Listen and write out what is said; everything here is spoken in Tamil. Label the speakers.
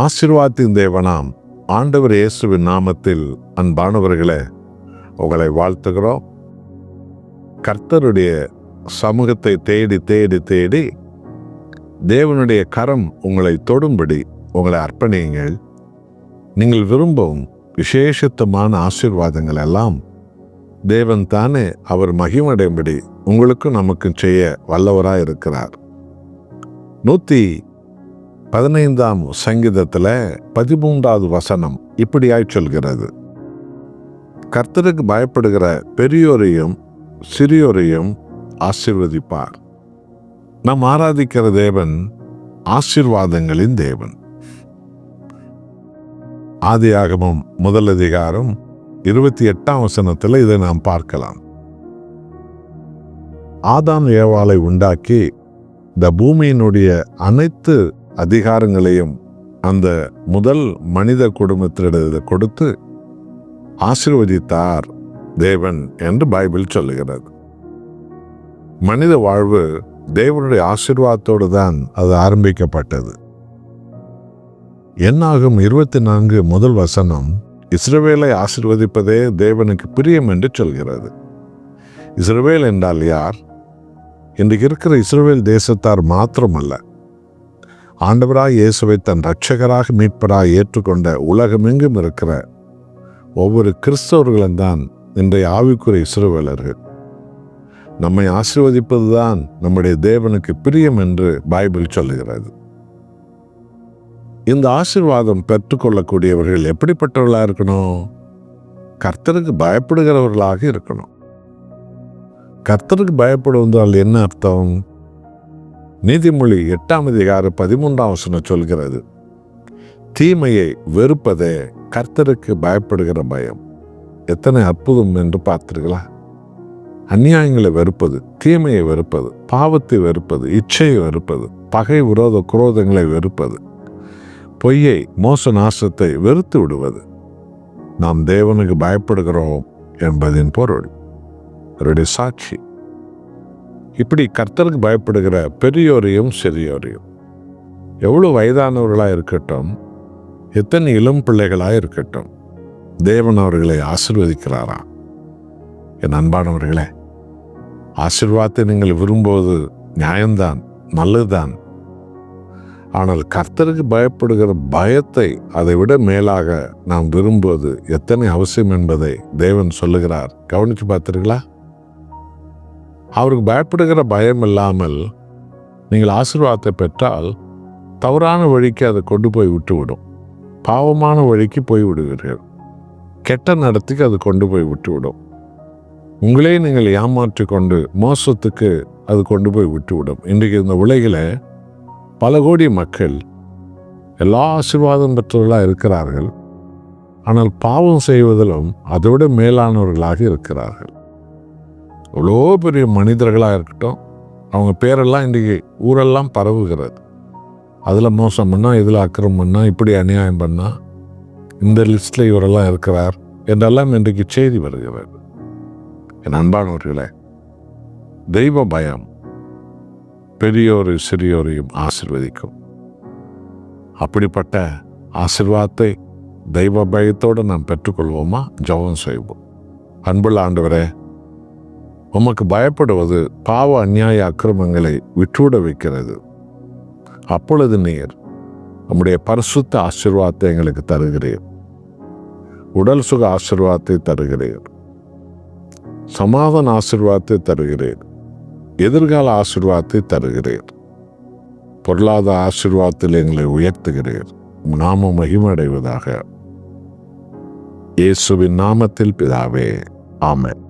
Speaker 1: ஆசீர்வாதத்தின் தேவனாம் ஆண்டவர் இயேசுவின் நாமத்தில் அன்பானவர்களே, உங்களை வாழ்த்துகிறோம். கர்த்தருடைய சமூகத்தை தேடி தேடி தேடி தேவனுடைய கரம் உங்களை தொடும்படி உங்களை அர்ப்பணியுங்கள். நீங்கள் விரும்பும் விசேஷத்தமான ஆசீர்வாதங்கள் எல்லாம் தேவன் தானே அவர் மகிமடையும்படி உங்களுக்கும் நமக்கும் செய்ய வல்லவராய் இருக்கிறார். 115ஆம் சங்கீதத்தில் 13வது வசனம் இப்படியாய் சொல்கிறது: கர்த்தருக்கு பயப்படுகிற பெரியோரையும் சிறியோரையும் ஆசீர்வதிப்பார். நாம் ஆராதிக்கிற தேவன் ஆசீர்வாதங்களின் தேவன். ஆதியாகமம் 1 அதிகாரம் 28ஆம் வசனத்தில் இதை நாம் பார்க்கலாம். ஆதாம் ஏவாளை உண்டாக்கி இந்த பூமியினுடைய அனைத்து அதிகாரங்களையும் அந்த முதல் மனித குடும்பத்திடம் கொடுத்து ஆசீர்வதித்தார் தேவன் என்று பைபிள் சொல்லுகிறது. மனித வாழ்வு தேவனுடைய ஆசீர்வாதத்தோடு தான் அது ஆரம்பிக்கப்பட்டது. என்னாகும் 24 முதல் வசனம் இஸ்ரவேலை ஆசீர்வதிப்பதே தேவனுக்கு பிரியம் என்று சொல்கிறது. இஸ்ரவேல் என்றால் யார்? இன்றைக்கு இருக்கிற இஸ்ரவேல் தேசத்தார் மாத்திரமல்ல, ஆண்டவராய் இயேசுவை தன் இரட்சகராக மீட்பராக ஏற்றுக்கொண்ட உலகமெங்கும் இருக்கிற ஒவ்வொரு கிறிஸ்தவர்களும் தான் இன்றைய ஆவிக்குரிய இஸ்ரவேலர்கள். நம்மை ஆசீர்வதிப்பதுதான் நம்முடைய தேவனுக்கு பிரியம் என்று பைபிள் சொல்லுகிறது. இந்த ஆசீர்வாதம் பெற்றுக்கொள்ளக்கூடியவர்கள் எப்படிப்பட்டவர்களாக இருக்கணும்? கர்த்தருக்கு பயப்படுகிறவர்களாக இருக்கணும். கர்த்தருக்கு பயப்படுவதால் என்ன அர்த்தம்? நீதிமொழி 8ஆம் அதிகாரம் 13ஆம் வசனம் சொல்கிறது: தீமையை வெறுப்பதே கர்த்தருக்கு பயப்படுகிற பயம். எத்தனை அற்புதம் என்று பார்த்தீர்களா? அநியாயங்களை வெறுப்பது, தீமையை வெறுப்பது, பாவத்தை வெறுப்பது, இச்சையை வெறுப்பது, பகை விரோத குரோதங்களை வெறுப்பது, பொய்யை மோச நாசத்தை வெறுத்து விடுவது நாம் தேவனுக்கு பயப்படுகிறோம் என்பதின் பொருள், அவருடைய சாட்சி. இப்படி கர்த்தருக்கு பயப்படுகிற பெரியோரையும் சிறியோரையும், எவ்வளவு வயதானவர்களாக இருக்கட்டும், எத்தனை இளம் பிள்ளைகளாக இருக்கட்டும், தேவன் அவர்களை ஆசீர்வதிக்கிறாரா? என் அன்பானவர்களே, ஆசீர்வாதத்தை நீங்கள் விரும்புவது நியாயம்தான், நல்லதுதான். ஆனால் கர்த்தருக்கு பயப்படுகிற பயத்தை அதை விட மேலாக நாம் விரும்புவது எத்தனை அவசியம் என்பதை தேவன் சொல்லுகிறார். கவனித்து பார்த்தீர்களா? அவருக்கு பயப்படுகிற பயம் இல்லாமல் நீங்கள் ஆசீர்வாதத்தை பெற்றால் தவறான வழிக்கு அதை கொண்டு போய் விட்டுவிடும். பாவமான வழிக்கு போய் விடுவீர்கள். கெட்ட நடத்திக்கு அது கொண்டு போய் விட்டுவிடும். உங்களே நீங்கள் ஏமாற்றி கொண்டு மோசத்துக்கு அது கொண்டு போய் விட்டுவிடும். இன்றைக்கு இந்த உலகில் பல கோடி மக்கள் எல்லா ஆசீர்வாதம் பெற்றவர்களாக இருக்கிறார்கள். ஆனால் பாவம் செய்வதிலும் அதோட மேலானவர்களாக இருக்கிறார்கள். எவ்வளோ பெரிய மனிதர்களாக இருக்கட்டும், அவங்க பேரெல்லாம் இன்றைக்கி ஊரெல்லாம் பரவுகிறது. அதில் மோசம் பண்ணால், இதில் அக்கிரமம் பண்ணால், இப்படி அநியாயம் பண்ணால், இந்த லிஸ்டில் இவரெல்லாம் இருக்கிறார் என்றெல்லாம் இன்றைக்கு செய்தி வருகிறது. என் அன்பானவர்களே, தெய்வ பயம் பெரியோரை சிறியோரையும் ஆசீர்வதிக்கும். அப்படிப்பட்ட ஆசீர்வாதத்தை தெய்வ பயத்தோடு நாம் பெற்றுக்கொள்வோமா? ஜெபம் செய்வோம். அன்புள்ள ஆண்டவரே, உமக்கு பயப்படுவது பாவ அநியாய அக்கிரமங்களை விட்டுவிட வைக்கிறது. அப்பொழுது நீர் நம்முடைய பரிசுத்த ஆசீர்வாதத்தை எங்களுக்கு தருகிறீர். உடல் சுக ஆசீர்வாதத்தை தருகிறீர். சமாதான ஆசீர்வாதத்தை தருகிறீர். எதிர்கால ஆசீர்வாதத்தை தருகிறீர். பொருளாதார ஆசீர்வாதத்தில் எங்களை உயர்த்துகிறீர். நாமம் மகிமடைவதாக. இயேசுவின் நாமத்தில் பிதாவே, ஆமென்.